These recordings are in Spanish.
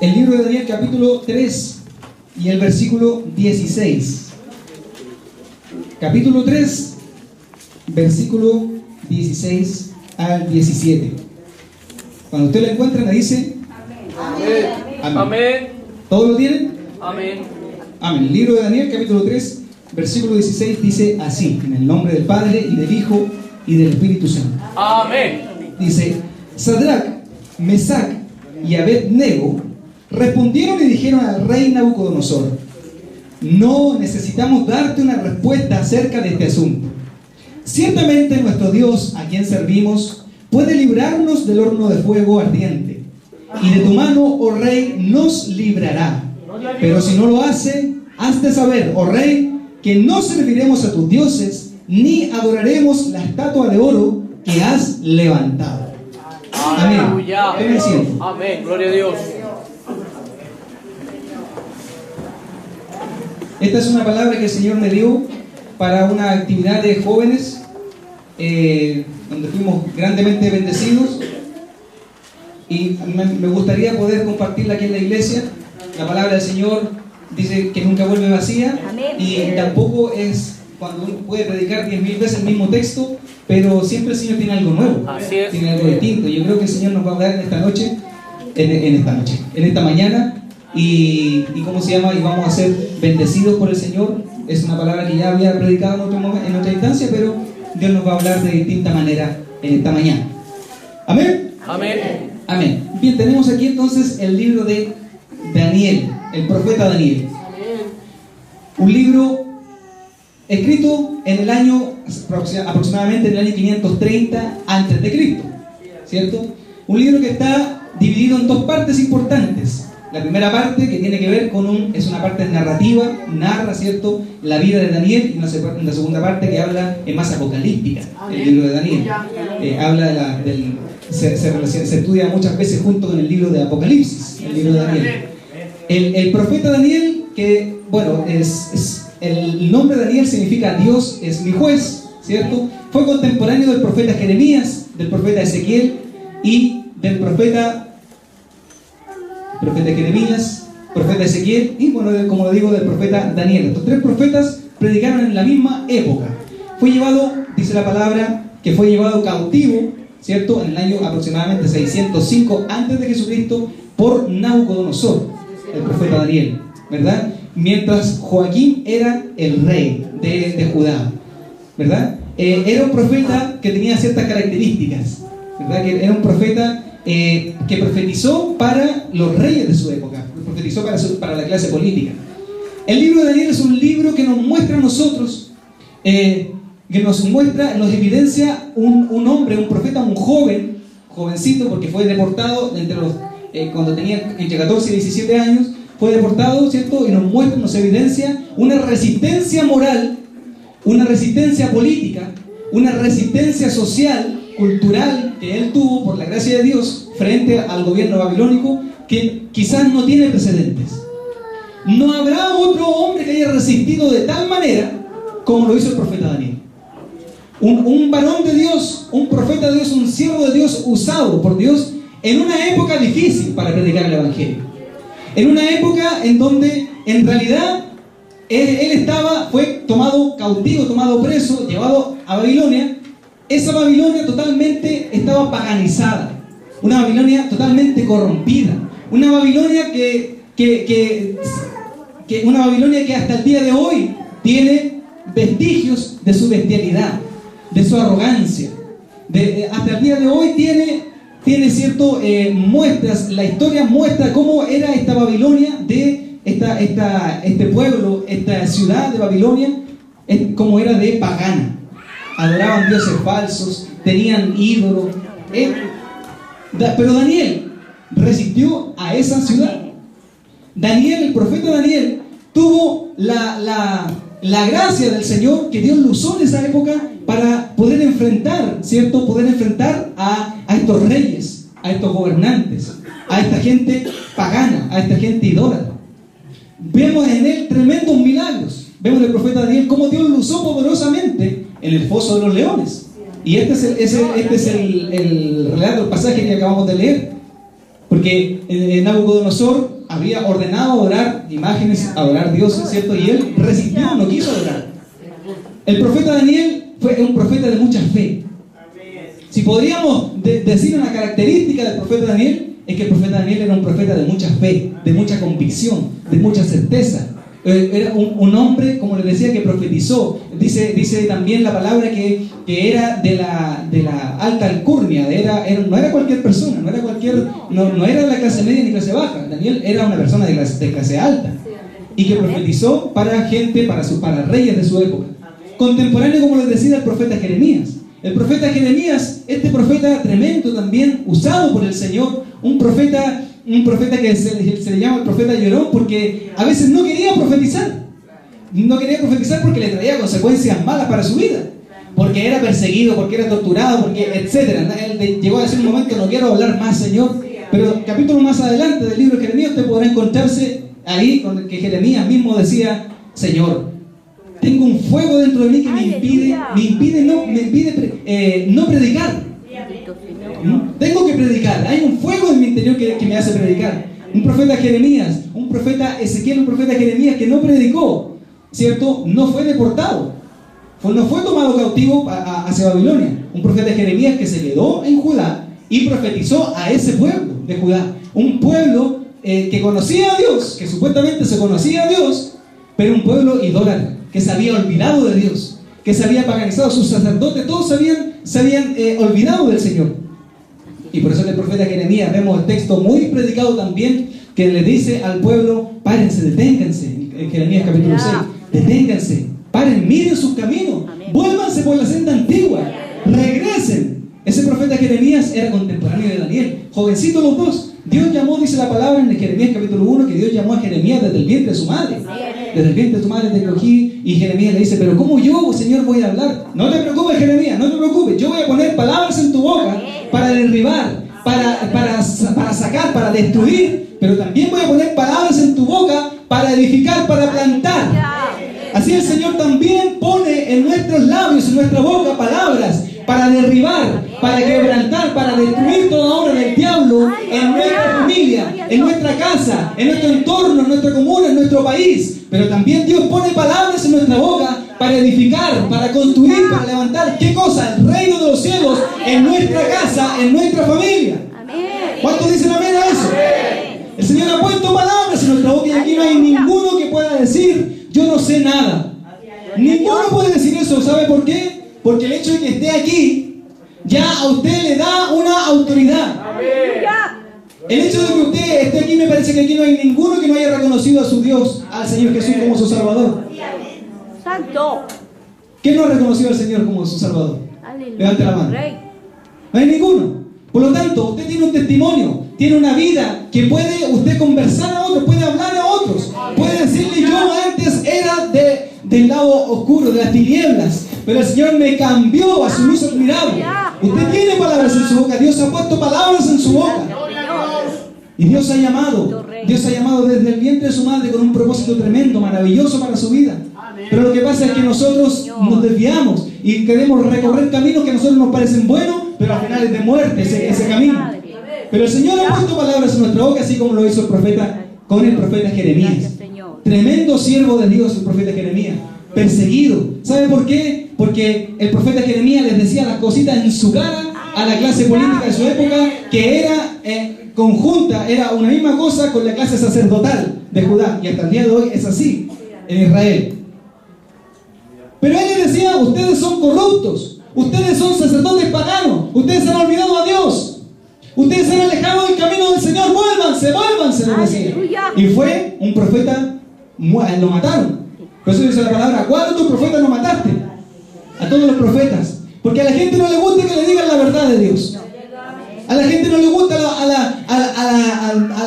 el libro de Daniel capítulo 3 y el versículo 16. Capítulo 3, versículo 16 al 17. Cuando usted lo encuentra me dice Amén. amén. Amén. ¿Todos lo tienen? Amén. Amén. El libro de Daniel capítulo 3, versículo 16 dice así: en el nombre del Padre y del Hijo y del Espíritu Santo. Amén. Dice: Sadrach, Mesach y Abed-nego respondieron y dijeron al rey Nabucodonosor: no necesitamos darte una respuesta acerca de este asunto. Ciertamente nuestro Dios, a quien servimos, puede librarnos del horno de fuego ardiente, y de tu mano, oh rey, nos librará. Pero si no lo hace, hazte saber, oh rey, que no serviremos a tus dioses, ni adoraremos la estatua de oro que has levantado. Amén. Aleluya. Tome asiento. Amén. Gloria a Dios. Esta es una palabra que el Señor me dio para una actividad de jóvenes, donde fuimos grandemente bendecidos, y me gustaría poder compartirla aquí en la iglesia. La palabra del Señor dice que nunca vuelve vacía, y tampoco es cuando uno puede predicar 10.000 veces el mismo texto, pero siempre el Señor tiene algo nuevo, Así es. tiene algo distinto. Yo creo que el Señor nos va a hablar en esta noche, en esta mañana, y ¿cómo se llama? Y vamos a ser bendecidos por el Señor. Es una palabra que ya había predicado en otra instancia, pero Dios nos va a hablar de distinta manera en esta mañana. Amén. Amén. Amén. Bien, tenemos aquí entonces el libro de Daniel, el profeta Daniel. Un libro escrito en el año, aproximadamente en el año 530 antes de Cristo, ¿cierto? Un libro que está dividido en dos partes importantes. La primera parte, que tiene que ver con es una parte narrativa, narra, ¿cierto?, la vida de Daniel, y una segunda parte que habla, es más apocalíptica, el libro de Daniel. Habla se estudia muchas veces junto con el libro de Apocalipsis, el libro de Daniel. El profeta Daniel, que, bueno, el nombre de Daniel significa Dios es mi juez, ¿cierto? Fue contemporáneo del profeta Jeremías, del profeta Ezequiel y del profeta Jeremías, profeta Ezequiel y, bueno, como lo digo, del profeta Daniel. Estos tres profetas predicaron en la misma época. Fue llevado, dice la palabra, que fue llevado cautivo, ¿cierto?, en el año aproximadamente 605 antes de Jesucristo por Nabucodonosor, el profeta Daniel, ¿verdad? Mientras Joaquín era el rey de Judá, ¿verdad? Era un profeta que tenía ciertas características, ¿verdad? Que era un profeta que profetizó para los reyes de su época, profetizó para la clase política. El libro de Daniel es un libro que nos muestra a nosotros, nos evidencia un hombre, un profeta, un jovencito, porque fue deportado cuando tenía entre 14 y 17 años, fue deportado, ¿cierto? Y nos evidencia una resistencia moral, una resistencia política, una resistencia social, cultural, que él tuvo por la gracia de Dios frente al gobierno babilónico, que quizás no tiene precedentes. No habrá otro hombre que haya resistido de tal manera como lo hizo el profeta Daniel. Un varón de Dios, un profeta de Dios, un siervo de Dios usado por Dios en una época difícil para predicar el evangelio. En una época en donde en realidad él fue tomado cautivo, tomado preso, llevado a Babilonia. Esa Babilonia totalmente estaba paganizada, una Babilonia totalmente corrompida, una Babilonia que hasta el día de hoy tiene vestigios de su bestialidad, de su arrogancia. Hasta el día de hoy tiene cierto muestras, la historia muestra cómo era esta Babilonia, este pueblo, esta ciudad de Babilonia, cómo era de pagana. Adoraban dioses falsos, tenían ídolos. Pero Daniel resistió a esa ciudad. Daniel, el profeta Daniel, tuvo la gracia del Señor, que Dios lo usó en esa época para poder enfrentar, ¿cierto? Poder enfrentar a estos reyes, a estos gobernantes, a esta gente pagana, a esta gente idólatra. Vemos en él tremendos milagros. Vemos en el profeta Daniel cómo Dios lo usó poderosamente en el foso de los leones. Y este es el relato, el pasaje que acabamos de leer. Porque Nabucodonosor había ordenado adorar imágenes, adorar dioses, ¿cierto? Y él resistió, no quiso adorar. El profeta Daniel fue un profeta de mucha fe. Si podríamos decir una característica del profeta Daniel, es que el profeta Daniel era un profeta de mucha fe, de mucha convicción, de mucha certeza. Era un hombre, como les decía, que profetizó. Dice también la palabra que era de la alta alcurnia, no era cualquier persona, no era de la clase media ni clase baja. Daniel era una persona de clase alta y que profetizó para gente, para reyes de su época. Contemporáneo, como les decía, el profeta Jeremías. El profeta Jeremías, este profeta tremendo también, usado por el Señor, un profeta que se le llama el profeta llorón, porque a veces no quería profetizar. No quería profetizar porque le traía consecuencias malas para su vida, porque era perseguido, porque era torturado, etc. Él llegó a decir un momento: no quiero hablar más, Señor. Pero capítulo más adelante del libro de Jeremías usted podrá encontrarse ahí con que Jeremías mismo decía: Señor, tengo un fuego dentro de mí que me impide no predicar. Tengo que predicar. Hay un fuego en mi interior que me hace predicar. Un profeta Jeremías, un profeta Ezequiel, un profeta Jeremías que no predicó, ¿cierto? No fue deportado, no fue tomado cautivo hacia Babilonia. Un profeta Jeremías que se quedó en Judá y profetizó a ese pueblo de Judá. Un pueblo que conocía a Dios, que supuestamente se conocía a Dios, pero un pueblo idólatra, que se había olvidado de Dios, que se había paganizado. Sus sacerdotes todos se habían olvidado del Señor. Y por eso en el profeta Jeremías vemos el texto muy predicado también, que le dice al pueblo: párense, deténganse. En Jeremías capítulo 6, deténganse, paren, miren sus caminos, vuélvanse por la senda antigua, regresen. Ese profeta Jeremías era contemporáneo de Daniel, jovencito los dos. Dios llamó, dice la palabra en Jeremías capítulo 1, que Dios llamó a Jeremías desde el vientre de su madre. Desde el vientre de tu madre te cogí. Y Jeremías le dice: pero ¿cómo yo, Señor, voy a hablar? No te preocupes, Jeremías, no te preocupes. Yo voy a poner palabras en tu boca para derribar, para sacar, para destruir. Pero también voy a poner palabras en tu boca para edificar, para plantar. Así el Señor también pone en nuestros labios, en nuestra boca, palabras para derribar, para quebrantar, para destruir toda obra del diablo en nuestra familia, en nuestra casa, en nuestro entorno, en nuestra comuna, en nuestro país. Pero también Dios pone palabras en nuestra boca para edificar, para construir, para levantar. ¿Qué cosa? El reino de los cielos en nuestra casa, en nuestra familia. ¿Cuántos dicen amén a eso? El Señor ha puesto palabras en nuestra boca y aquí no hay ninguno que pueda decir: yo no sé nada. Ninguno puede decir eso. ¿Sabe por qué? Porque el hecho de que esté aquí ya a usted le da una autoridad. El hecho de que usted esté aquí, me parece que aquí no hay ninguno que no haya reconocido a su Dios, al Señor Jesús, como su Salvador. Santo. ¿Quién no ha reconocido al Señor como su Salvador? Levante la mano. No hay ninguno. Por lo tanto, usted tiene un testimonio, tiene una vida que puede usted conversar a otros, puede hablar a otros, puede decirle: yo antes era del lado oscuro, de las tinieblas, pero el Señor me cambió a su luz admirable. Usted tiene palabras en su boca, Dios ha puesto palabras en su boca. Y Dios ha llamado desde el vientre de su madre con un propósito tremendo, maravilloso para su vida. Pero lo que pasa es que nosotros nos desviamos y queremos recorrer caminos que a nosotros nos parecen buenos, pero al final es de muerte ese camino. Pero el Señor ha puesto palabras en nuestra boca, así como lo hizo el profeta con el profeta Jeremías. Tremendo siervo de Dios el profeta Jeremías, perseguido. ¿Sabe por qué? Porque el profeta Jeremías les decía las cositas en su cara a la clase política de su época, que era conjunta, era una misma cosa con la clase sacerdotal de Judá, y hasta el día de hoy es así en Israel. Pero él les decía: ustedes son corruptos, ustedes son sacerdotes paganos, ustedes se han olvidado a Dios, ustedes se han alejado del camino del Señor, vuélvanse, les decía. Y fue un profeta, lo mataron. Por eso dice la palabra: ¿a cuántos profetas no mataste? A todos los profetas. Porque a la gente no le gusta que le digan la verdad de Dios. A la gente no le gusta a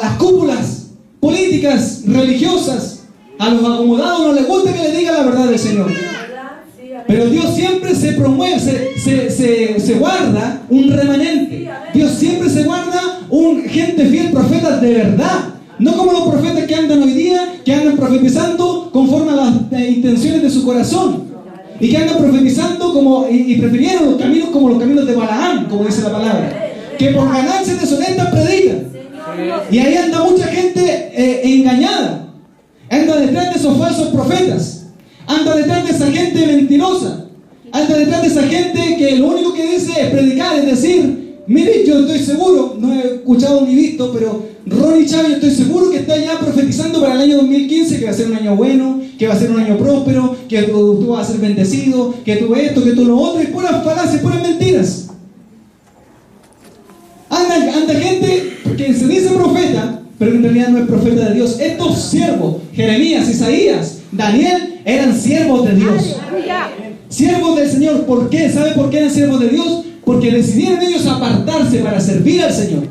las cúpulas políticas, religiosas, a los acomodados no les gusta que le digan la verdad del Señor. Pero Dios siempre se promueve, se guarda un remanente. Dios siempre se guarda gente fiel, profetas de verdad. No como los profetas que andan hoy día, que andan profetizando conforme a las intenciones de su corazón. Y que andan profetizando y prefirieron los caminos como los caminos de Balaam, como dice la palabra. Que por ganancias deshonestas predican. Y ahí anda mucha gente engañada. Anda detrás de esos falsos profetas. Anda detrás de esa gente mentirosa. Anda detrás de esa gente que lo único que dice es predicar, es decir, mire, yo estoy seguro, no he escuchado ni visto, pero Ronnie Chávez, yo estoy seguro que está ya profetizando para el año 2015, que va a ser un año bueno, que va a ser un año próspero, que tú vas a ser bendecido, que tú esto, que tú lo otro, y puras falacias, puras mentiras. Anda gente que se dice profeta, pero en realidad no es profeta de Dios. Estos siervos, Jeremías, Isaías, Daniel, eran siervos de Dios. Siervos del Señor. ¿Por qué? ¿Sabe por qué eran siervos de Dios? Porque decidieron ellos apartarse para servir al Señor.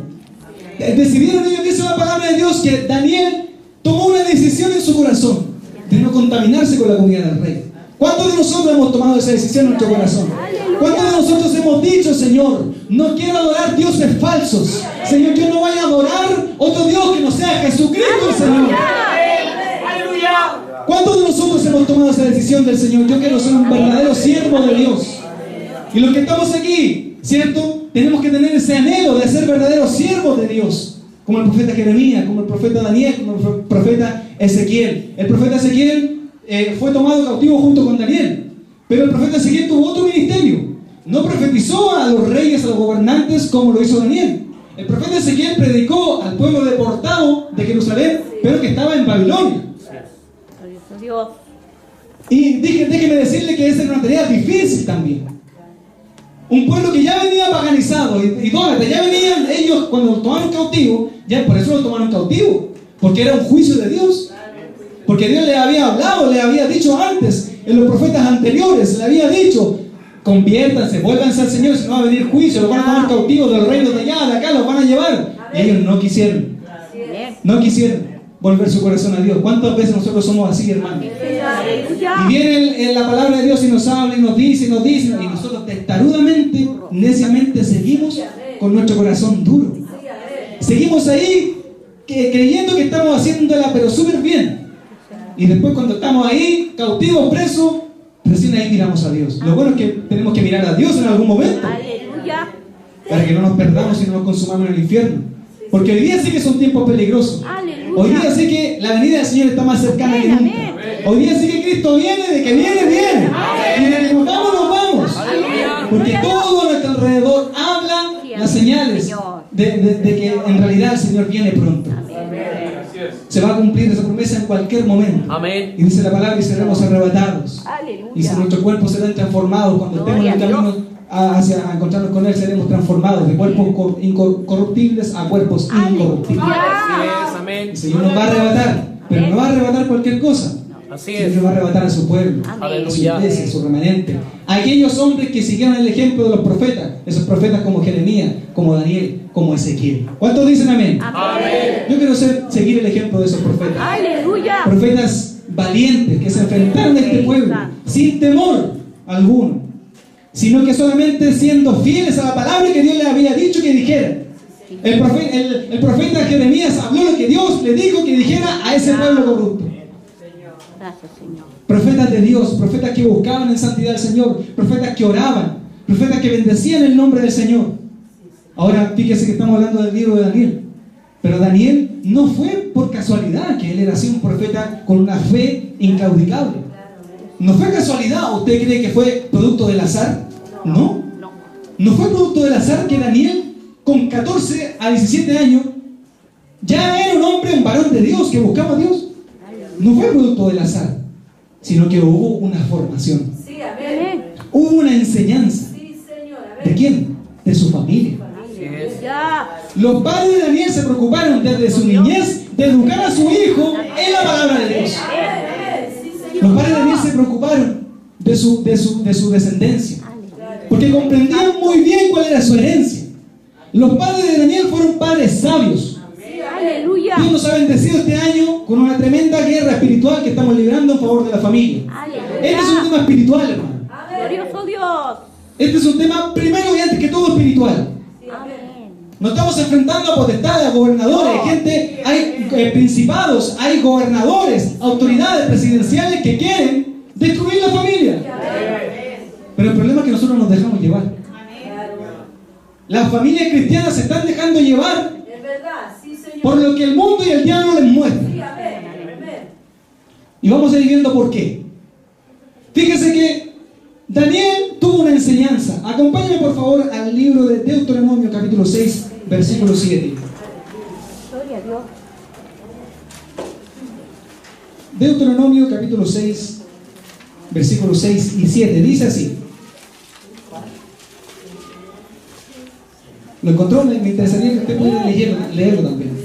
Decidieron ellos, dice la palabra de Dios, que Daniel tomó una decisión en su corazón de no contaminarse con la comida del rey. ¿Cuántos de nosotros hemos tomado esa decisión en nuestro corazón? ¿Cuántos de nosotros hemos dicho, Señor, no quiero adorar dioses falsos? Señor, yo no voy a adorar otro Dios que no sea Jesucristo el Señor. ¿Cuántos de nosotros hemos tomado esa decisión del Señor? Yo quiero ser un verdadero siervo de Dios. Y los que estamos aquí, ¿cierto? Tenemos que tener ese anhelo de ser verdaderos siervos de Dios. Como el profeta Jeremías, como el profeta Daniel, como el profeta Ezequiel. El profeta Ezequiel fue tomado cautivo junto con Daniel. Pero el profeta Ezequiel tuvo otro ministerio. No profetizó a los reyes, a los gobernantes como lo hizo Daniel. El profeta Ezequiel predicó al pueblo deportado de Jerusalén, pero que estaba en Babilonia. Y déjeme decirle que esa era una tarea difícil también. Un pueblo que ya venía paganizado, idólatra, ya venían ellos cuando lo tomaron cautivo, ya por eso lo tomaron cautivo, porque era un juicio de Dios. Porque Dios le había hablado, le había dicho antes, en los profetas anteriores, le había dicho: conviértanse, vuélvanse al Señor, si no va a venir juicio, los van a tomar cautivos del reino de allá, de acá, los van a llevar. Y ellos no quisieron volver su corazón a Dios. ¿Cuántas veces nosotros somos así, hermanos? Y viene la palabra de Dios y nos habla y nos dice, y nosotros testarudamente, neciamente seguimos con nuestro corazón duro. Seguimos ahí creyendo que estamos haciéndola pero súper bien. Y después cuando estamos ahí, cautivos, presos, recién ahí miramos a Dios. Lo bueno es que tenemos que mirar a Dios en algún momento, para que no nos perdamos y no nos consumamos en el infierno. Porque hoy día sí que son tiempos peligrosos. Hoy día sí que la venida del Señor está más cercana que nunca. Hoy día sí que Cristo viene, de que viene. Y de que nos vamos. Porque todo a nuestro alrededor habla las señales de que en realidad el Señor viene pronto. Se va a cumplir esa promesa en cualquier momento. Y dice la palabra: y seremos arrebatados. Y si nuestros cuerpos serán transformados cuando estemos en el camino hacia encontrarnos con Él, seremos transformados de cuerpos incorruptibles a cuerpos incorruptibles. El Señor nos va a arrebatar, pero no va a arrebatar cualquier cosa. El Señor va a arrebatar a su pueblo, a su iglesia, a su remanente, a aquellos hombres que siguieron el ejemplo de los profetas, esos profetas como Jeremías, como Daniel, como Ezequiel. ¿Cuántos dicen amén? Yo quiero seguir el ejemplo de esos profetas. Profetas valientes que se enfrentaron a este pueblo sin temor alguno, sino que solamente siendo fieles a la palabra que Dios les había dicho que dijera. El profeta Jeremías habló lo que Dios le dijo que dijera a ese pueblo corrupto. Profetas de Dios, profetas que buscaban en santidad al Señor, profetas que oraban, profetas que bendecían el nombre del Señor. Ahora fíjese que estamos hablando del libro de Daniel. Pero Daniel no fue por casualidad que él era así un profeta con una fe inclaudicable. No fue casualidad. ¿Usted cree que fue producto del azar? No. No fue producto del azar que Daniel, con 14 a 17 años, ya era un hombre, un varón de Dios que buscaba a Dios. No fue producto del azar, sino que hubo una formación. Hubo una enseñanza. ¿De quién? De su familia. Los padres de Daniel se preocuparon desde su niñez de educar a su hijo en la palabra de Dios. Los padres de Daniel se preocuparon de su descendencia, porque comprendían muy bien cuál era su herencia. Los padres de Daniel fueron padres sabios. Dios nos ha bendecido este año con una tremenda guerra espiritual que estamos librando en favor de la familia. Este es un tema espiritual, hermano. Glorioso Dios. Este es un tema primero y antes que todo espiritual. Nos estamos enfrentando a potestades, a gobernadores, hay principados, hay gobernadores, autoridades presidenciales que quieren destruir la familia. Pero el problema es que nosotros nos dejamos llevar. Las familias cristianas se están dejando llevar por lo que el mundo y el diablo les muestran. Y vamos a ir viendo por qué. Fíjese que Daniel tuvo una enseñanza. Acompáñame por favor al libro de Deuteronomio capítulo 6, versículo 7. Gloria a Dios. Deuteronomio capítulo 6, versículos 6 y 7. Dice así. ¿Lo encontró? Me interesaría que usted pudiera leerlo también.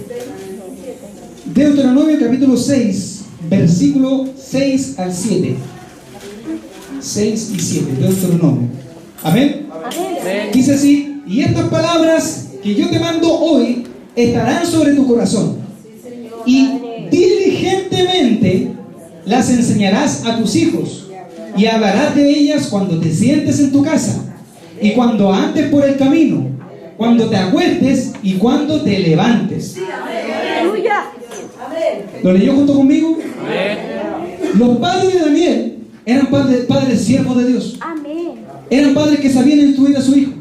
Deuteronomio capítulo 6, versículo 6 al 7. 6 y 7, Deuteronomio. Amén. Amén. Dice así: y estas palabras que yo te mando hoy estarán sobre tu corazón, y diligentemente las enseñarás a tus hijos, y hablarás de ellas cuando te sientes en tu casa, y cuando andes por el camino, cuando te acuestes y cuando te levantes. Aleluya. ¿Lo leyó junto conmigo? Amén. Los padres de Daniel eran padres siervos de Dios. Amén. Eran padres que sabían instruir a su hijo.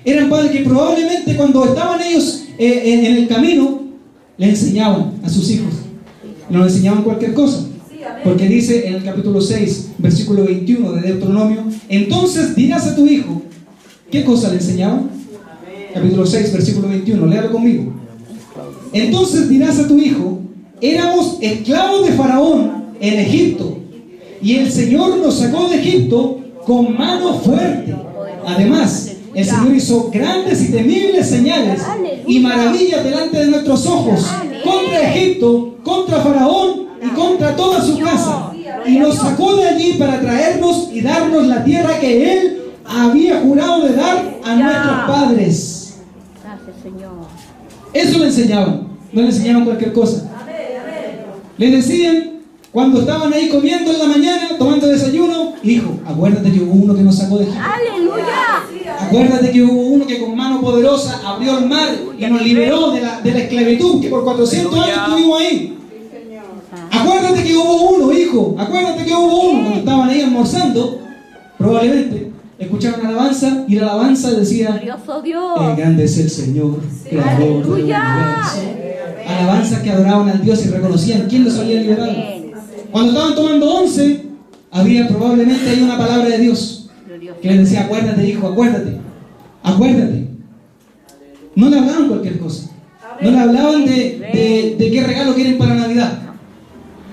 Eran padres que probablemente cuando estaban ellos en el camino, le enseñaban a sus hijos. No le enseñaban cualquier cosa. Porque dice en el capítulo 6, versículo 21 de Deuteronomio: entonces dirás a tu hijo. ¿Qué cosa le enseñaban? Capítulo 6, versículo 21. Léalo conmigo. Entonces dirás a tu hijo: éramos esclavos de Faraón en Egipto, y el Señor nos sacó de Egipto con mano fuerte. Además, el Señor hizo grandes y temibles señales y maravillas delante de nuestros ojos, contra Egipto, contra Faraón y contra toda su casa. Y nos sacó de allí para traernos y darnos la tierra que Él había jurado de dar a nuestros padres. Gracias, Señor. Eso le enseñaban, no le enseñaban cualquier cosa. Le decían, cuando estaban ahí comiendo en la mañana, tomando desayuno: hijo, acuérdate que hubo uno que nos sacó de Egipto. Aleluya. Acuérdate que hubo uno que con mano poderosa abrió el mar y nos liberó de la esclavitud que por 400 años estuvimos ahí. Acuérdate que hubo uno, hijo, acuérdate que hubo uno. Cuando estaban ahí almorzando, probablemente escuchaban alabanza, y la alabanza decía: Glorioso Dios. grande es el Señor, creador del universo. Alabanzas que adoraban al Dios y reconocían quién los había liberado. Cuando estaban tomando once, había probablemente ahí una palabra de Dios que les decía: acuérdate, hijo, acuérdate, acuérdate. No le hablaban cualquier cosa. No le hablaban de qué regalo quieren para Navidad.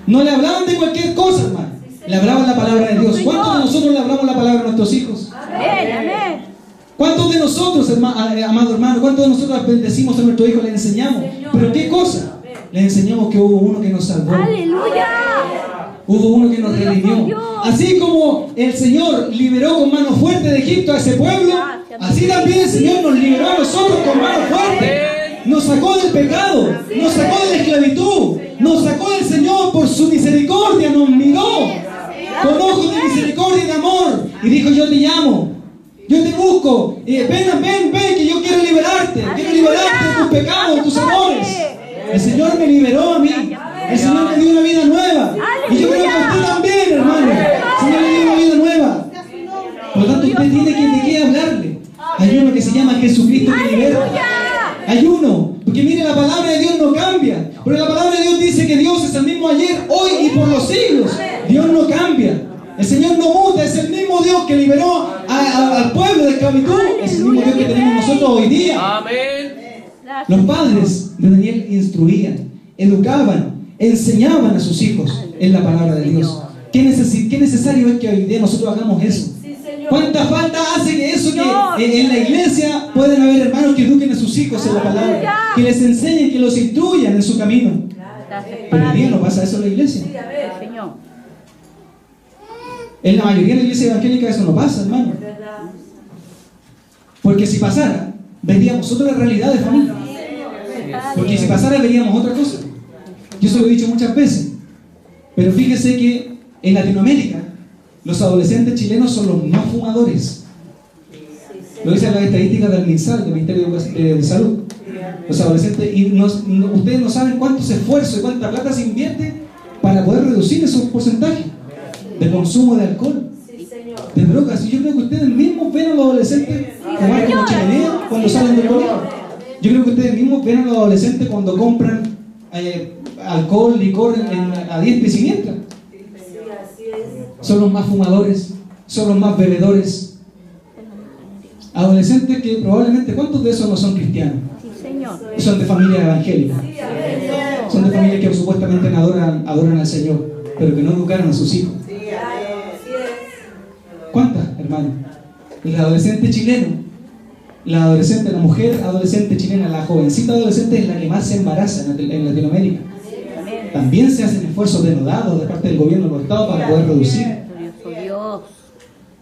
No le hablaban de cualquier cosa, hermano. Le hablaban la palabra de Dios. ¿Cuántos de nosotros le hablamos la palabra a nuestros hijos? Amén. Amén. ¿Cuántos de nosotros, amado hermano, cuántos de nosotros bendecimos a nuestro hijo, le enseñamos? ¿Pero qué cosa? Le enseñamos que hubo uno que nos salvó. Aleluya. Hubo uno que nos redimió. Así como el Señor liberó con mano fuerte de Egipto a ese pueblo, así también el Señor nos liberó a nosotros con mano fuerte. Nos sacó del pecado, nos sacó de la esclavitud, nos sacó del Señor por su misericordia, nos miró con ojos de misericordia y de amor, y dijo: yo te llamo, yo te busco, ven, que yo quiero liberarte de tus pecados, de tus errores. El Señor me liberó a mí, el Señor me dio una vida nueva, y yo creo que a usted también, hermano. El Señor le dio una vida nueva. Por lo tanto, usted tiene de qué hablarle. Hay uno que se llama Jesucristo que libera. Hay uno, porque mire, la palabra de Dios no cambia, pero la palabra de Dios dice que Dios es el mismo ayer, hoy y por los siglos. Dios no cambia, el Señor no muta, es el mismo Dios que liberó al pueblo de esclavitud, es el mismo Dios que tenemos nosotros hoy día. Amén. Los padres de Daniel instruían, educaban, enseñaban a sus hijos en la palabra de Dios. ¿Qué necesario es que hoy día nosotros hagamos eso? ¿Cuánta falta hace que eso, que en la iglesia pueden haber hermanos que eduquen a sus hijos en la palabra, que les enseñen, que los instruyan en su camino? Pero hoy día no pasa eso en la iglesia. Señor. En la mayoría de la iglesia evangélica eso no pasa, hermano. Porque si pasara, veríamos otra realidad de familia. Porque si pasara, veríamos otra cosa. Yo se lo he dicho muchas veces. Pero fíjese que en Latinoamérica los adolescentes chilenos son los más fumadores. Lo dicen las estadísticas del MinSal, del Ministerio de Salud. Los adolescentes, y ustedes no saben cuántos esfuerzos y cuánta plata se invierte para poder reducir esos porcentajes de consumo de alcohol, de drogas. Y yo creo que ustedes mismos ven a los adolescentes fumar como chimenea cuando salen del colegio. Yo creo que ustedes mismos ven a los adolescentes cuando compran alcohol, licor a diestra y siniestra. Son los más fumadores, son los más bebedores. Adolescentes que probablemente, ¿cuántos de esos no son cristianos? Sí, Señor. Son de familias evangélicas. Son de familias que supuestamente adoran al Señor, pero que no educaron a sus hijos. ¿Cuántas, hermano? El adolescente chileno, la mujer adolescente chilena, la jovencita adolescente es la que más se embaraza en Latinoamérica. También se hacen esfuerzos denodados de parte del gobierno de los estados para poder reducir.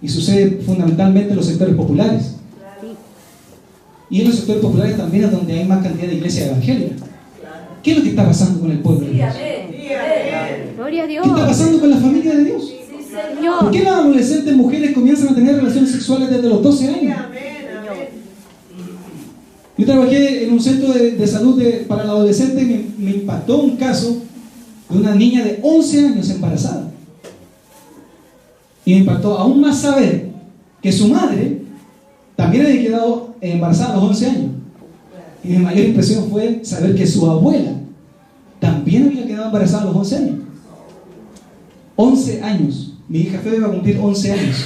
Y sucede fundamentalmente en los sectores populares. Y en los sectores populares también es donde hay más cantidad de iglesias evangélicas. ¿Qué es lo que está pasando con el pueblo de Dios? Gloria a Dios. ¿Qué está pasando con la familia de Dios? ¿Por qué las adolescentes mujeres comienzan a tener relaciones sexuales desde los 12 años? Yo trabajé en un centro de salud para el adolescente y me impactó un caso de una niña de 11 años embarazada. Y me impactó aún más saber que su madre también había quedado embarazada a los 11 años. Y mi mayor impresión fue saber que su abuela también había quedado embarazada a los 11 años. 11 años. Mi hija Fede va a cumplir 11 años.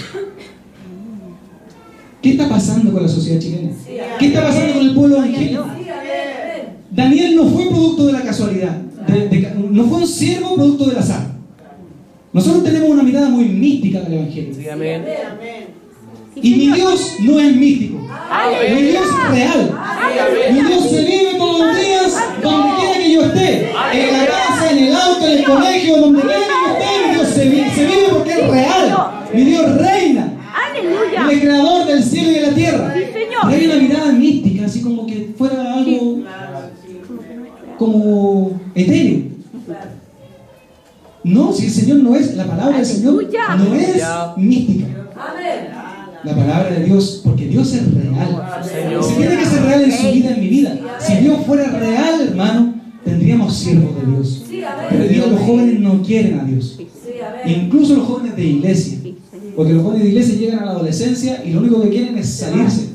¿Qué está pasando con la sociedad chilena? ¿Qué está pasando con el pueblo evangélico? Daniel no fue producto de la casualidad, no fue un siervo producto del azar. Nosotros tenemos una mirada muy mística del evangelio. Y mi Dios no es místico. Mi Dios es real. Mi Dios se vive todos los días donde quiera que yo esté. En la casa, en el auto, en el colegio, donde quiera que yo esté. Mi Dios se vive porque es real. Mi Dios reina. Aleluya. El creador del cielo y de la tierra. Sí, Señor. Pero hay una mirada mística, así como que fuera algo como etéreo. No, si el Señor no es, la palabra del Señor no es mística. La palabra de Dios, porque Dios es real. Si tiene que ser real en su vida, en mi vida. Si Dios fuera real, hermano, tendríamos siervos de Dios. Pero hoy día los jóvenes no quieren a Dios. Incluso los jóvenes de iglesia. Porque los jóvenes de iglesia llegan a la adolescencia y lo único que quieren es salirse.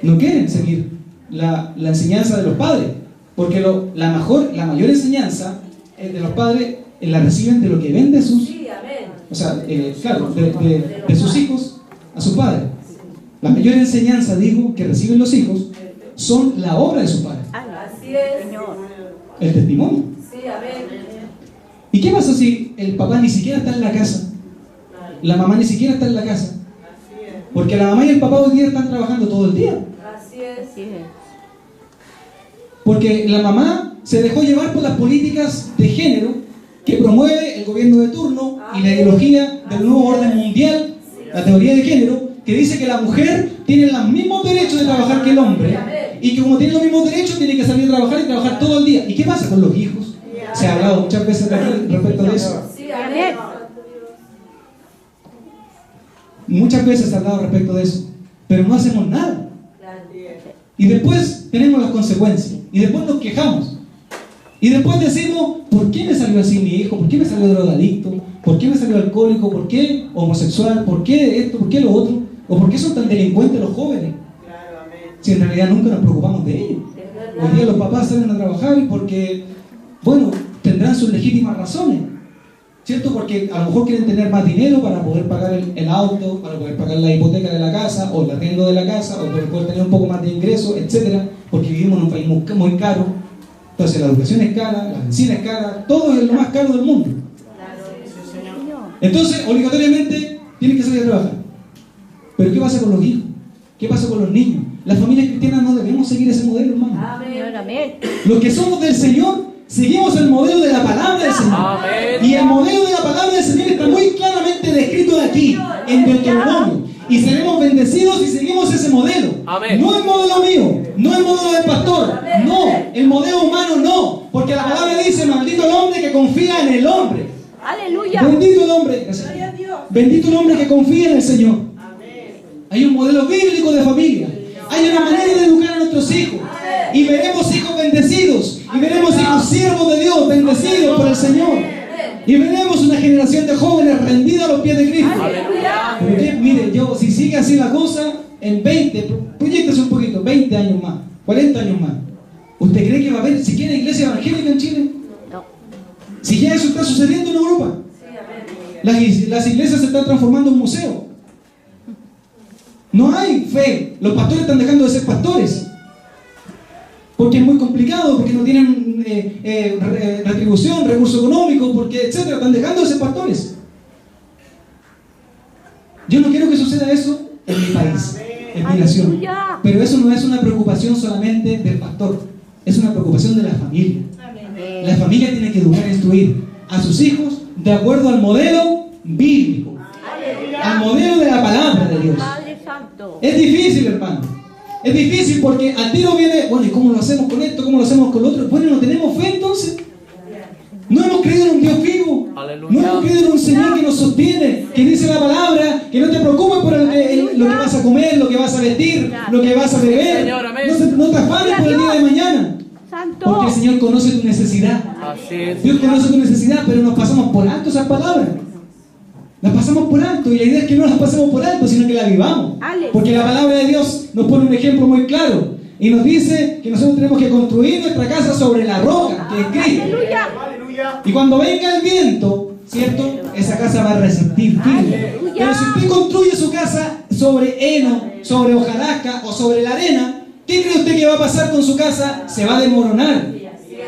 No quieren seguir la enseñanza de los padres. Porque la mayor enseñanza de los padres la reciben de lo que ven de sus, o sea, claro, de sus hijos a sus padres. La mayor enseñanza, digo, que reciben los hijos son la obra de sus padres. Así es, Señor. El testimonio. ¿Y qué pasa si el papá ni siquiera está en la casa? La mamá ni siquiera está en la casa. Porque la mamá y el papá hoy día están trabajando todo el día. Porque la mamá se dejó llevar por las políticas de género que promueve el gobierno de turno y la ideología del nuevo orden mundial, la teoría de género, que dice que la mujer tiene los mismos derechos de trabajar que el hombre y que como tiene los mismos derechos tiene que salir a trabajar y trabajar todo el día. ¿Y qué pasa con los hijos? Se ha hablado muchas veces aquí respecto de eso. Muchas veces se ha hablado respecto de eso, pero no hacemos nada. Y después tenemos las consecuencias. Y después nos quejamos. Y después decimos, ¿por qué me salió así mi hijo? ¿Por qué me salió drogadicto? ¿Por qué me salió alcohólico? ¿Por qué homosexual? ¿Por qué esto? ¿Por qué lo otro? ¿O por qué son tan delincuentes los jóvenes? Si en realidad nunca nos preocupamos de ellos. Hoy día los papás salen a trabajar y porque, bueno, tendrán sus legítimas razones, ¿cierto? Porque a lo mejor quieren tener más dinero para poder pagar el auto, para poder pagar la hipoteca de la casa o el arriendo de la casa, o para poder tener un poco más de ingresos, etcétera, porque vivimos en un país muy caro. Entonces la educación es cara, la benzina es cara, todo es lo más caro del mundo. Entonces, obligatoriamente, tienen que salir a trabajar. Pero ¿qué pasa con los hijos? ¿Qué pasa con los niños? Las familias cristianas no debemos seguir ese modelo, hermano. Amén. Los que somos del Señor, seguimos el modelo de la palabra del Señor. Amén. Y el modelo de la palabra del Señor está muy claramente descrito de aquí, en Deuteronomio. Y seremos bendecidos si seguimos ese modelo. Amén. No el modelo mío, no el modelo del pastor, no, el modelo humano no. Porque la palabra dice, maldito el hombre que confía en el hombre. Aleluya. Bendito el hombre, bendito el hombre que confía en el Señor. Hay un modelo bíblico de familia. Hay una manera de educar a nuestros hijos. Y veremos hijos bendecidos. Y veremos hijos siervos de Dios, bendecidos por el Señor. Y veremos una generación de jóvenes rendida a los pies de Cristo. Pero que, mire, si sigue así la cosa, en 20, proyectese un poquito, 20 años más. 40 años más. ¿Usted cree que va a haber siquiera iglesia evangélica en Chile? No. Si ya eso está sucediendo en Europa. Las iglesias se están transformando en museos. No hay fe. Los pastores están dejando de ser pastores. Porque es muy complicado, porque no tienen retribución, recursos económicos, porque etcétera. Están dejando de ser pastores. Yo no quiero que suceda eso en mi país, en mi nación. Aleluya. Pero eso no es una preocupación solamente del pastor. Es una preocupación de la familia. La familia tiene que educar e instruir a sus hijos de acuerdo al modelo bíblico, al modelo de la palabra de Dios. Padre Santo. Es difícil, hermano. Es difícil porque al tiro viene, bueno, ¿y cómo lo hacemos con esto? ¿Cómo lo hacemos con lo otro? Bueno, no tenemos fe entonces. No hemos creído en un Dios vivo. Aleluya. No hemos creído en un Señor que nos sostiene, que dice la palabra, que no te preocupes por lo que vas a comer, lo que vas a vestir, lo que vas a beber. Señor, amén. No te afanes por el día de mañana. Santo. Porque el Señor conoce tu necesidad. Así es. Dios conoce tu necesidad, pero nos pasamos por alto esas palabras. Las pasamos por alto, y la idea es que no las pasemos por alto, sino que las vivamos. Porque la palabra de Dios nos pone un ejemplo muy claro y nos dice que nosotros tenemos que construir nuestra casa sobre la roca, que es Cristo. Aleluya. Y cuando venga el viento, ¿cierto? Esa casa va a resistir firme. Pero si usted construye su casa sobre heno, sobre hojarasca o sobre la arena, ¿qué cree usted que va a pasar con su casa? Se va a desmoronar.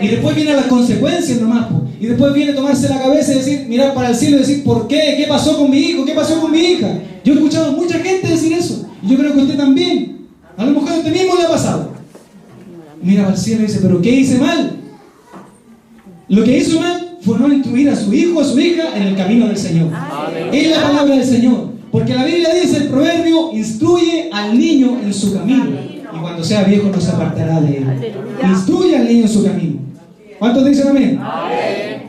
Y después vienen las consecuencias nomás. Y después viene tomarse la cabeza y decir, mirar para el cielo y decir, ¿por qué? ¿Qué pasó con mi hijo? ¿Qué pasó con mi hija? Yo he escuchado a mucha gente decir eso. Y yo creo que usted también. A lo mejor a usted mismo le ha pasado. Mira para el cielo y dice, ¿pero qué hice mal? Lo que hizo mal fue no instruir a su hijo o a su hija en el camino del Señor. Es la palabra del Señor. Porque la Biblia dice, el proverbio, instruye al niño en su camino. Y cuando sea viejo no se apartará de él. Instruye al niño en su camino. ¿Cuántos dicen amén? Amén.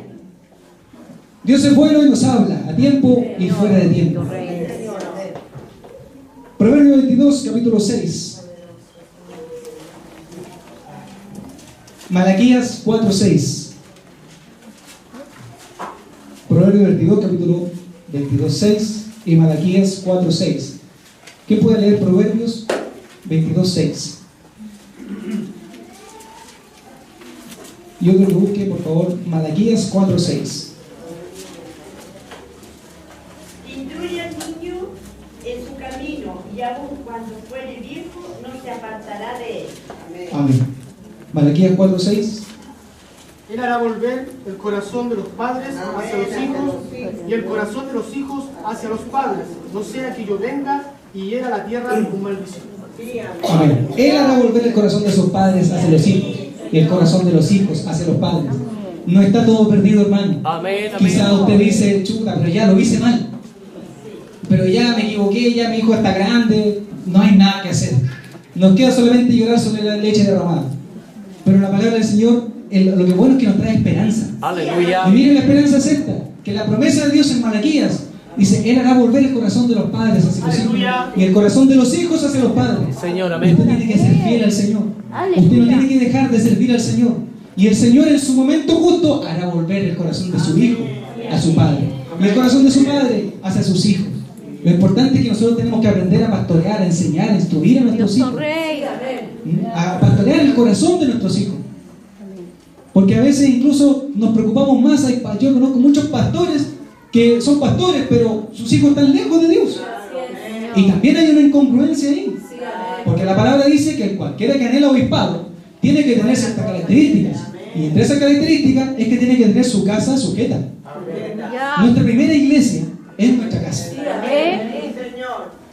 Dios es bueno y nos habla a tiempo y fuera de tiempo. Proverbio 22, capítulo 6. Malaquías 4, 6. Proverbio 22, capítulo 22, 6 y Malaquías 4, 6. ¿Quién puede leer Proverbios 22, 6? Y otro que busque, por favor, Malaquías 4, 6. Instruye al niño en su camino, y aun cuando fuere viejo, no se apartará de él. Amén. Malaquías 4, 6. Él hará volver el corazón de los padres hacia los hijos y el corazón de los hijos hacia los padres, no sea que yo venga y hiera la tierra con maldición. Amén. Él hará volver el corazón de sus padres hacia los hijos y el corazón de los hijos hacia los padres. No está todo perdido, hermano. Amén. Quizá usted dice, chuta, pero ya lo hice mal. Pero ya me equivoqué, ya mi hijo está grande, no hay nada que hacer. Nos queda solamente llorar sobre la leche derramada. Pero la palabra del Señor, lo que bueno es que nos trae esperanza. Aleluya. Y miren la esperanza es esta, que la promesa de Dios en Malaquías dice, Él hará volver el corazón de los padres hacia los hijos y el corazón de los hijos hacia los padres. Señor, Y amén. usted tiene que ser fiel al Señor. Usted no tiene que dejar de servir al Señor. Y el Señor en su momento justo hará volver el corazón de su hijo a su padre. Y el corazón de su padre hacia sus hijos. Lo importante es que nosotros tenemos que aprender a pastorear, a enseñar, a instruir a nuestros Dios hijos. Rey. A pastorear el corazón de nuestros hijos. Porque a veces incluso nos preocupamos más. Yo conozco muchos pastores que son pastores, pero sus hijos están lejos de Dios. Y también hay una incongruencia ahí. Porque la palabra dice que cualquiera que anhela obispado tiene que tener ciertas características. Y entre esas características es que tiene que tener su casa sujeta. Ya. Nuestra primera iglesia es nuestra casa. Amén.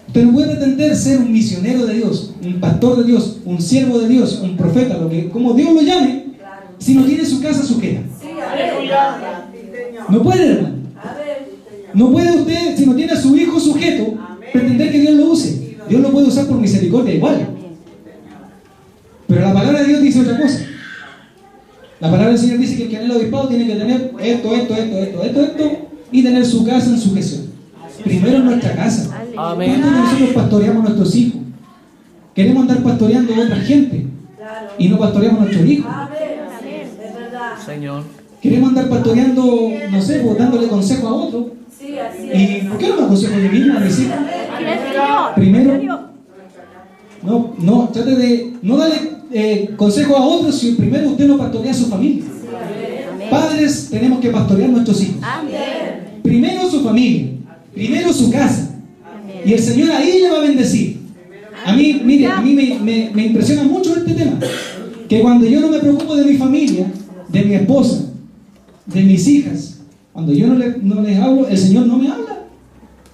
Usted no puede pretender ser un misionero de Dios, un pastor de Dios, un siervo de Dios, un profeta, como Dios lo llame, si no tiene su casa sujeta. No puede, hermano. No puede usted, si no tiene a su hijo sujeto, pretender que Dios lo use. Dios lo puede usar por misericordia igual. Pero la palabra de Dios dice otra cosa. La palabra del Señor dice que el que anhela obispado tiene que tener esto, y tener su casa en sujeción. Primero nuestra casa. Amén. ¿Cuántos de nosotros pastoreamos a nuestros hijos? Queremos andar pastoreando a otra gente y no pastoreamos a nuestros hijos. Señor. Queremos andar pastoreando, no sé, pues, dándole consejo a otro. ¿Y por qué no me aconsejo yo mismo a mis hijos? Así es, Señor. Primero, no, trate de no darle consejo a otros si primero usted no pastorea a su familia. Amén. Padres, tenemos que pastorear a nuestros hijos. Amén. Primero su familia, primero su casa. Amén. Y el Señor ahí le va a bendecir. A mí, mire, a mí me impresiona mucho este tema. Que cuando yo no me preocupo de mi familia, de mi esposa, de mis hijas, cuando yo no les hablo, el Señor no me habla.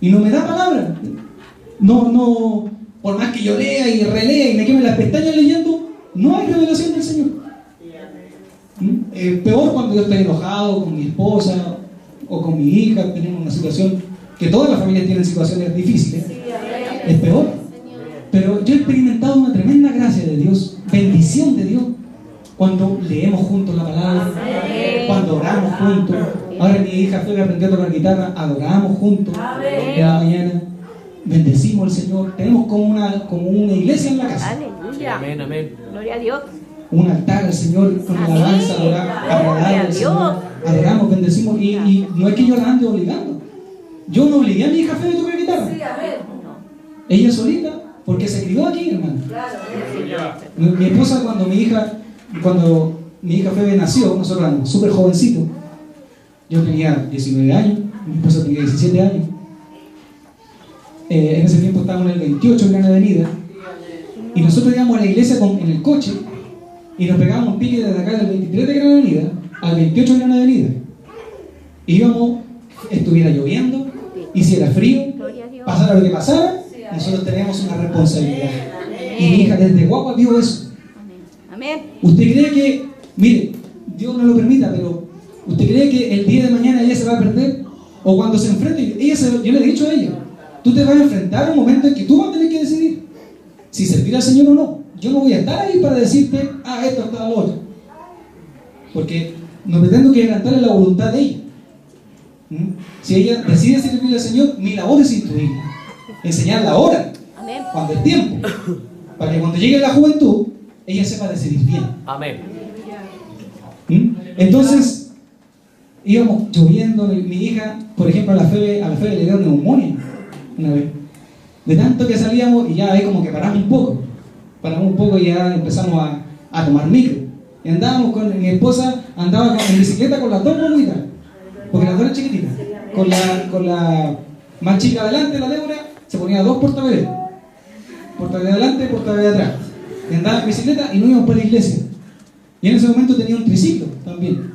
Y no me da palabra. No, por más que yo lea y relea y me queme las pestañas leyendo, no hay revelación del Señor. Peor cuando yo estoy enojado con mi esposa o con mi hija, tenemos una situación, que todas las familias tienen situaciones difíciles, es peor. Pero yo he experimentado una tremenda gracia de Dios, bendición de Dios, cuando leemos juntos la palabra, cuando oramos juntos. Ahora mi hija Febe aprendió a tocar guitarra, adoramos juntos cada mañana, bendecimos al Señor, tenemos como una iglesia en la casa. Aleluya. Amén, amén. Gloria a Dios. Un altar al Señor con alabanza, agradable al Señor, adoramos, bendecimos, y no es que yo la ande obligando. Yo no obligué a mi hija Febe a tocar guitarra. Ella solita, porque se crió aquí, hermano. Mi esposa, cuando mi hija Febe nació, nosotros éramos súper jovencitos. Yo tenía 19 años, mi esposa tenía 17 años. En ese tiempo estábamos en el 28 en Gran Avenida. Y nosotros íbamos a la iglesia en el coche y nos pegábamos un pique desde acá del 23 de Gran Avenida al 28 de Gran Avenida. Íbamos, estuviera lloviendo, hiciera frío, pasara lo que pasara, nosotros teníamos una responsabilidad. Y mi hija desde guagua vio eso. Amén. ¿Usted cree que, mire, Dios no lo permita, pero ¿usted cree que el día de mañana ella se va a perder? O cuando se enfrente, yo le he dicho a ella, tú te vas a enfrentar a un momento en que tú vas a tener que decidir si servir al Señor o no. Yo no voy a estar ahí para decirte, esto está lo otro. Porque no pretendo que adelantarle la voluntad de ella. Si ella decide servir al Señor, mi labor es instruirla, enseñarla ahora, Amén. cuando es tiempo, para que cuando llegue la juventud, ella sepa decidir bien. Amén. Entonces, íbamos lloviendo, mi hija, por ejemplo, a la Febe le dio neumonía una vez. De tanto que salíamos y ya ahí como que paramos un poco y ya empezamos a tomar micro. Y andábamos mi esposa andaba en bicicleta con las dos guaguitas, porque las dos eran chiquititas. Con la más chica adelante, la Débora, se ponía dos portavedes. Portaveda adelante, portaveda atrás. Y andaba en bicicleta y no íbamos para la iglesia. Y en ese momento tenía un triciclo también.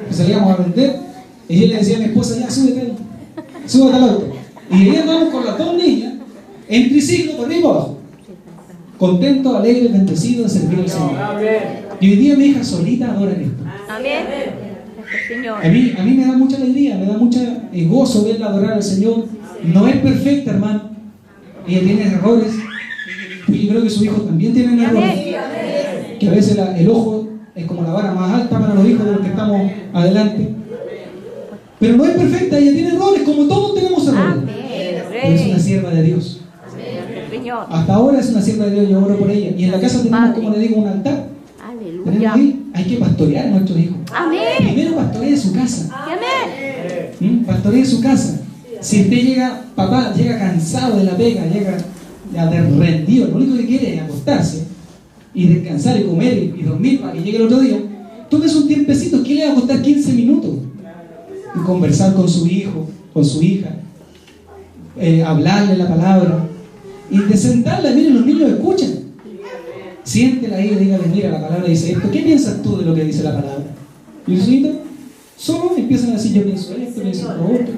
Que salíamos a vender y yo le decía a mi esposa, ya súbete al auto. Y ahí andábamos con las dos niñas en triciclo por arriba y abajo. Contento, alegre, bendecido de servir al Señor. Y hoy día mi hija solita adora en esto. Amén. Señor. A mí me da mucha alegría, me da mucho gozo verla adorar al Señor. No es perfecta, hermano. Ella tiene errores. Y yo creo que sus hijos también tienen errores. Que a veces el ojo es como la vara más alta para los hijos de los que estamos adelante. Pero no es perfecta, ella tiene errores, como todos tenemos errores. Amén. Pero es una sierva de Dios. Señor. Hasta ahora es una sierva de Dios, yo oro por ella. Y en la casa tenemos, como le digo, un altar. Aleluya. Hay que pastorear a nuestros hijos. Amén. Primero pastoree su casa. Amén. Pastoree su casa. Si usted papá llega cansado de la pega, llega ya rendido, lo único que quiere es acostarse y descansar y comer y dormir para que llegue el otro día, tómese un tiempecito. ¿Qué le va a costar 15 minutos? Y conversar con su hijo, con su hija, hablarle la palabra y de sentarla. Miren, los niños escuchan. Siéntela ahí y dígale, mira, la palabra dice esto. ¿Qué piensas tú de lo que dice la palabra? Y los niños solo empiezan a decir, yo pienso esto, pienso lo otro.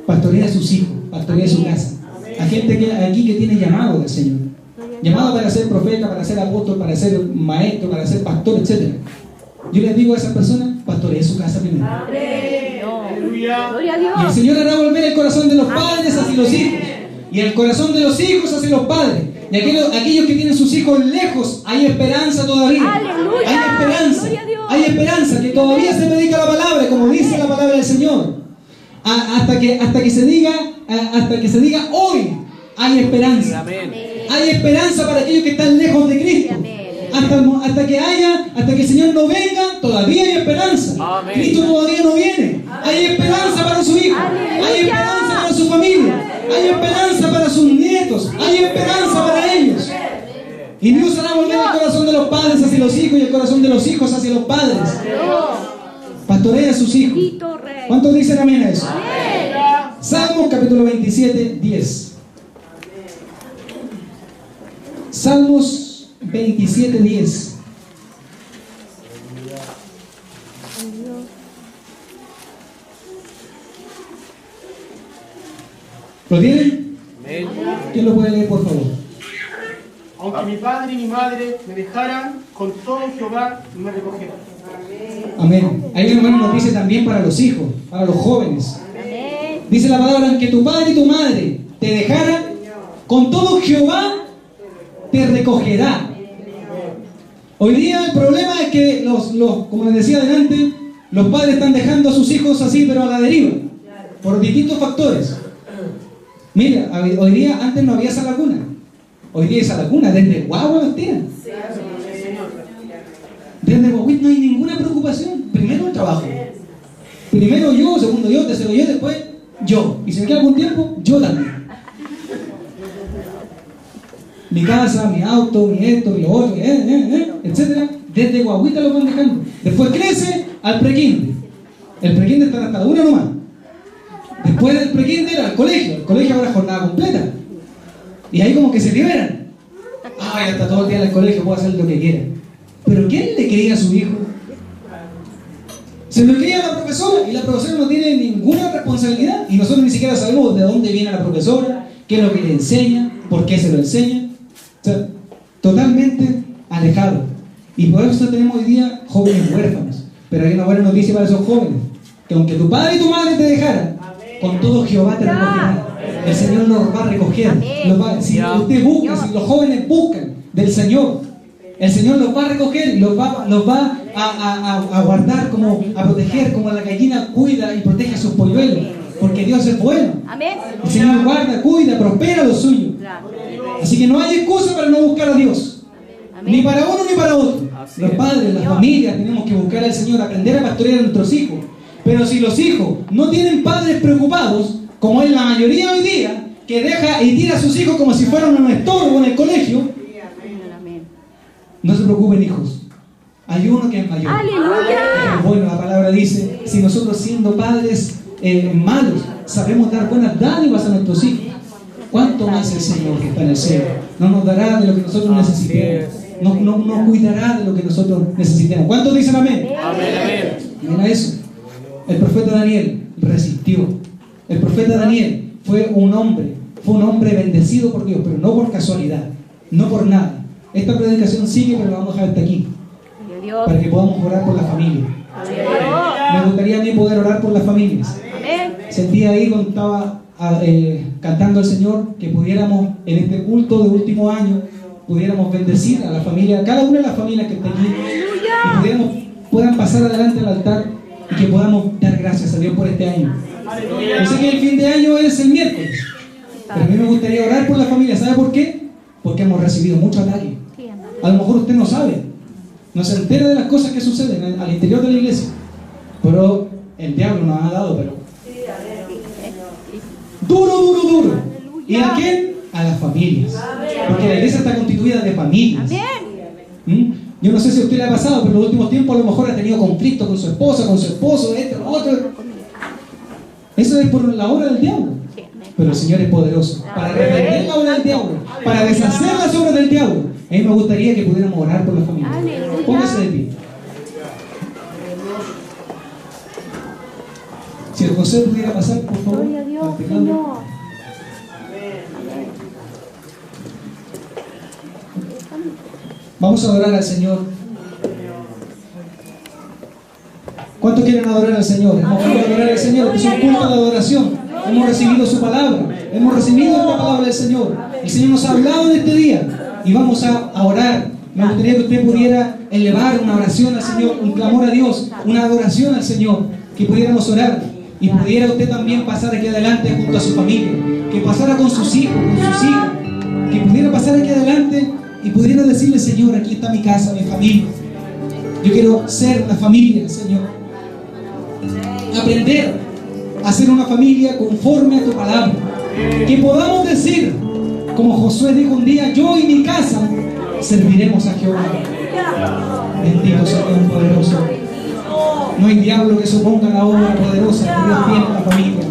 Pastorea a sus hijos, pastorea a su casa. A gente aquí que tiene llamado del Señor. Llamado para ser profeta, para ser apóstol, para ser maestro, para ser pastor, etc. Yo les digo a esas personas, pastoree su casa primero. Gloria a Dios. Y el Señor hará volver el corazón de los padres hacia los hijos. Y el corazón de los hijos hacia los padres. Y aquellos que tienen sus hijos lejos, hay esperanza todavía. Aleluya. Hay esperanza. Gloria a Dios. Hay esperanza, que todavía se predica la palabra, como dice la palabra del Señor. Hasta que se diga hoy, hay esperanza. Amén. Hay esperanza para aquellos que están lejos de Cristo. Hasta que el Señor no venga, todavía hay esperanza. Amén. Cristo todavía no viene. Hay esperanza para su hijo. Hay esperanza para su familia. Hay esperanza para sus nietos. Hay esperanza para ellos. Y Dios el corazón de los padres hacia los hijos y el corazón de los hijos hacia los padres. Pastorea a sus hijos. Bendito Rey. ¿Cuántos dicen amén a eso? Amén. Salmos capítulo 27, 10. Salmos 27, 10. ¿Lo tienen? Amén. ¿Quién lo puede leer, por favor? Aunque mi padre y mi madre me dejaran, con todo Jehová me recogerá. Amén. Hay una buena noticia también para los hijos, para los jóvenes. Amén. Dice la palabra, aunque tu padre y tu madre te dejaran, con todo Jehová te recogerá. Hoy día el problema es que como les decía adelante, los padres están dejando a sus hijos así, pero a la deriva, por distintos factores. Mira, hoy día antes no había esa lacuna. Hoy día esa lacuna, desde guagua los tiran. Desde guaguita no hay ninguna preocupación. Primero el trabajo. Primero yo, segundo yo, tercero yo, después yo. Y si me queda algún tiempo, yo también. Mi casa, mi auto, mi esto, mi lo otro, etcétera. Desde guaguita lo van dejando. Después crece al prekinder. El prekinder está hasta la 1 nomás. Después del prekinder al colegio. El colegio ahora es jornada completa. Y ahí como que se liberan. Ay, hasta todo el día en el colegio puedo hacer lo que quiera. Pero ¿quién le quería a su hijo? Se lo quería a la profesora y la profesora no tiene ninguna responsabilidad y nosotros ni siquiera sabemos de dónde viene la profesora, qué es lo que le enseña, por qué se lo enseña. O sea, totalmente alejado. Y por eso tenemos hoy día jóvenes huérfanos. Pero hay una buena noticia para esos jóvenes, que aunque tu padre y tu madre te dejaran, con todo Jehová te recogerá. El Señor los va a recoger. Si usted busca, si los jóvenes buscan del Señor, el Señor los va a recoger y los va a guardar, como a proteger, como la gallina cuida y protege a sus polluelos, porque Dios es bueno. Amén. El Señor guarda, cuida, prospera lo suyo. Así que no hay excusa para no buscar a Dios. Amén. Ni para uno ni para otro. Los padres, las familias, tenemos que buscar al Señor, aprender a pastorear a nuestros hijos. Pero si los hijos no tienen padres preocupados, como es la mayoría hoy día, que deja y tira a sus hijos como si fueran un estorbo en el colegio, Amén. no se preocupen, hijos. Hay uno que es mayor. Aleluya. Bueno, la palabra dice, si nosotros siendo padres malos, sabemos dar buenas dádivas a nuestros hijos, ¿cuánto más el Señor que está en el cielo? No nos dará de lo que nosotros necesitemos. No nos cuidará de lo que nosotros necesitemos. ¿Cuántos dicen amén? Amén. Mira eso. El profeta Daniel resistió. El profeta Daniel fue un hombre bendecido por Dios, pero no por casualidad, no por nada. Esta predicación sigue, pero la vamos a dejar hasta aquí, para que podamos orar por la familia. Me gustaría a mí poder orar por las familias. Sentía ahí cuando estaba cantando al Señor que pudiéramos en este culto de último año, pudiéramos bendecir a la familia, cada una de las familias que está aquí, y puedan pasar adelante al altar y que podamos dar gracias a Dios por este año. Yo sé que el fin de año es el miércoles, pero a mí me gustaría orar por la familia. ¿Sabe por qué? Porque hemos recibido mucho ataque. A lo mejor usted no sabe, no se entera de las cosas que suceden al interior de la iglesia, pero el diablo nos ha dado, pero duro. ¿Y a quién? A las familias, porque la iglesia está constituida de familias. Yo no sé si a usted le ha pasado, pero en los últimos tiempos a lo mejor ha tenido conflicto con su esposa, con su esposo, esto, lo otro. Eso es por la obra del diablo. Pero el Señor es poderoso para reprender la obra del diablo, para deshacer las obras del diablo. A mí me gustaría que pudiéramos orar por la familia. Póngase de pie. Si el José pudiera pasar, por favor. Gloria a Dios, al teclado. Señor. Vamos a adorar al Señor. ¿Cuántos quieren adorar al Señor? Hemos venido a adorar al Señor. Es un culto de adoración. Hemos recibido su palabra. Hemos recibido esta palabra del Señor. El Señor nos ha hablado en este día. Y vamos a orar. Me gustaría que usted pudiera elevar una oración al Señor, un clamor a Dios, una adoración al Señor. Que pudiéramos orar. Y pudiera usted también pasar aquí adelante junto a su familia. Que pasara con sus hijos, con sus hijas. Que pudiera pasar aquí adelante y pudiera decirle: Señor, aquí está mi casa, mi familia. Yo quiero ser una familia, Señor. Aprender a ser una familia conforme a tu palabra. Que podamos decir, como Josué dijo un día: yo y mi casa serviremos a Jehová. Bendito sea Dios poderoso. No hay diablo que se oponga a la obra poderosa que Dios tiene en la familia.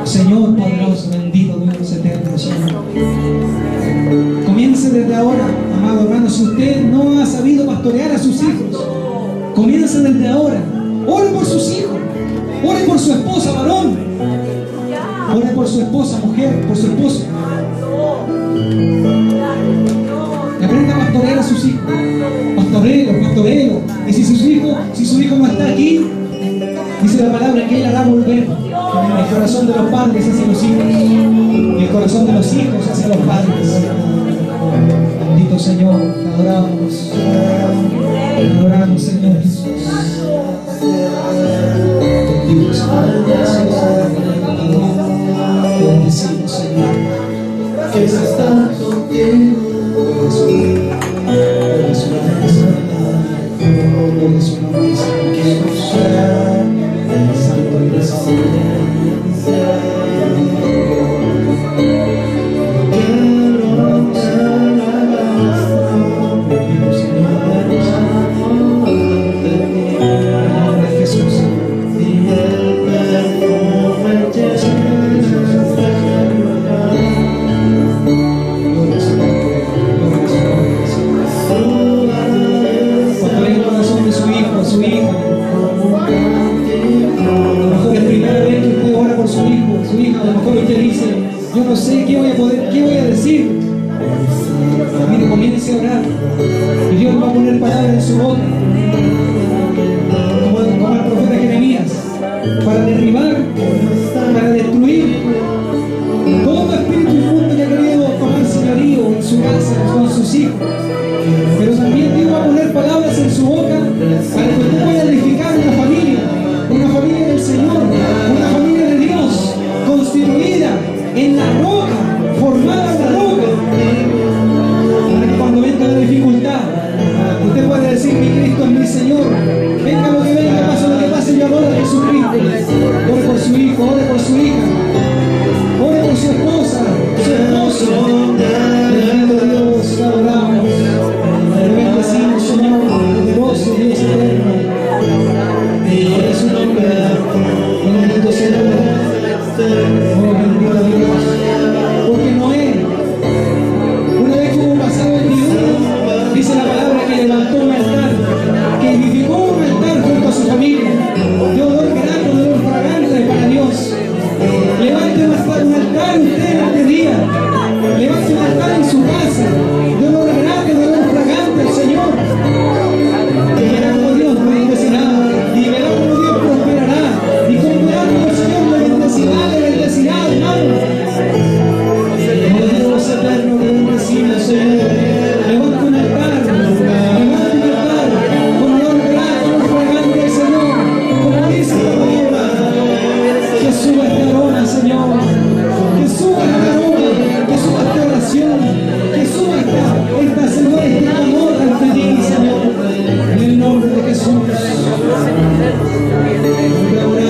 Señor poderoso, bendito Dios eterno, Señor. Comience desde ahora, amado hermano. Si usted no ha sabido pastorear a sus hijos, comience desde ahora. Ore por sus hijos. Ore por su esposa, varón. Ore por su esposa, mujer, por su esposo. Y aprenda a pastorear a sus hijos. Pastorelo. Y si su hijo no está aquí, dice la palabra que Él hará volver el corazón de los padres hacia los hijos y el corazón de los hijos hacia los padres. Bendito Señor, te adoramos. Te adoramos, Señor Jesús. Bendito Señor, bendecimos, Señor. Que estás contigo. Eres su nombre, Santo y su hija. A lo mejor es la primera vez que usted ora por su hijo, su hija. A lo mejor usted dice, yo no sé qué voy a decir. Mire, comience a orar y Dios va a poner palabras en su boca, como el profeta Jeremías, para derribar, para destruir todo espíritu inmundo que ha querido tomar señorío en su casa, con sus hijos. Pero también Dios va a poner palabras en su boca para que usted pueda edificar una familia del Señor, una familia de Dios, constituida en la roca, formada en la roca, para que cuando venga la dificultad, usted pueda decir, mi Cristo es mi Señor, venga lo que venga, pase lo que pase, yo adoro a Jesucristo. Ore por su hijo, ore por su hija, ore por su esposa, su esposo. Bendito Dios, te adoramos. Te bendecimos, Señor, poderoso Dios eterno. Por su nombre, bendito Señor. Oh, bendito Dios. Porque Noé, una vez que hubo pasado el diluvio, dice la palabra que levantó un altar, que edificó un altar junto a su familia, de olor grato, de olor fragante para Dios. Levante un altar usted en este día. Levante un altar en su casa, de olor grato, de olor fragante al Señor. Y verá como Dios lo bendecirá, y verá como Dios prosperará, y verá como el Señor le bendecirá, hermano. Oh Dios eterno, le bendecimos, Señor. Levante un altar, con olor grato, olor fragante al Señor, como dice la palabra. Que suba esta aroma, Señor, que suba esta aroma, que suba esta oración, que suba este amor ante ti, Señor, en el nombre de Jesús. Te adoramos.